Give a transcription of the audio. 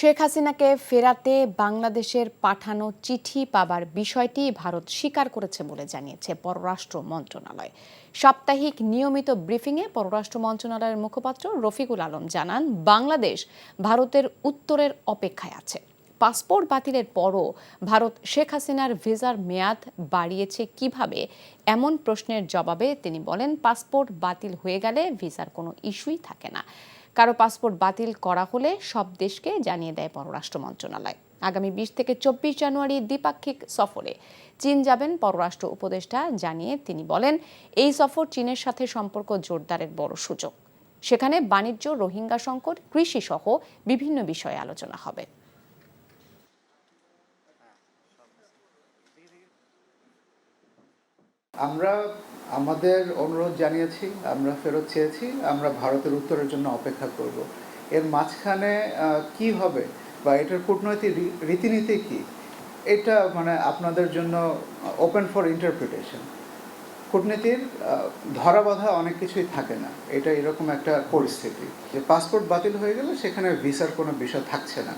শেখ হাসিনাকে ফেরাতে বাংলাদেশের পাঠানো চিঠি পাবার বিষয়টি ভারত স্বীকার করেছে বলে জানিয়েছে পররাষ্ট্র মন্ত্রণালয়। সাপ্তাহিক নিয়মিত ব্রিফিংয়ে পররাষ্ট্র মন্ত্রণালয়ের মুখপাত্র রফিকুল আলম জানান, বাংলাদেশ ভারতের উত্তরের অপেক্ষায় আছে। পাসপোর্ট বাতিলের পরও ভারত শেখ হাসিনার ভিসার মেয়াদ বাড়িয়েছে কিভাবে, এমন প্রশ্নের জবাবে তিনি বলেন, পাসপোর্ট বাতিল হয়ে গেলে ভিসার কোনো ইস্যুই থাকে না। কারো পাসপোর্ট বাতিল করা হলে সব দেশকে জানিয়ে দেয় পররাষ্ট্র মন্ত্রণালয়। আগামী 20 থেকে 24 জানুয়ারি দ্বিপাক্ষিক সফরে চীন যাবেন পররাষ্ট্র উপদেষ্টা, জানিয়ে তিনি বলেন, এই সফর চীনের সাথে সম্পর্ক জোরদারের বড় সুযোগ। সেখানে বাণিজ্য, রোহিঙ্গা সংকট, কৃষি সহ বিভিন্ন বিষয়ে আলোচনা হবে। আমরা আমাদের অনুরোধ জানিয়েছি, আমরা ফেরত চেয়েছি, আমরা ভারতের উত্তরের জন্য অপেক্ষা করব। এর মাঝখানে কি হবে বা এটার কূটনৈতিক রীতিনীতি কি, এটা আপনাদের জন্য ওপেন ফর ইন্টারপ্রিটেশন। কূটনীতির ধরাবাঁধা অনেক কিছুই থাকে না, এটা এরকম একটা পরিস্থিতি যে পাসপোর্ট বাতিল হয়ে গেলে সেখানে ভিসার কোনো বিষয় থাকছে না।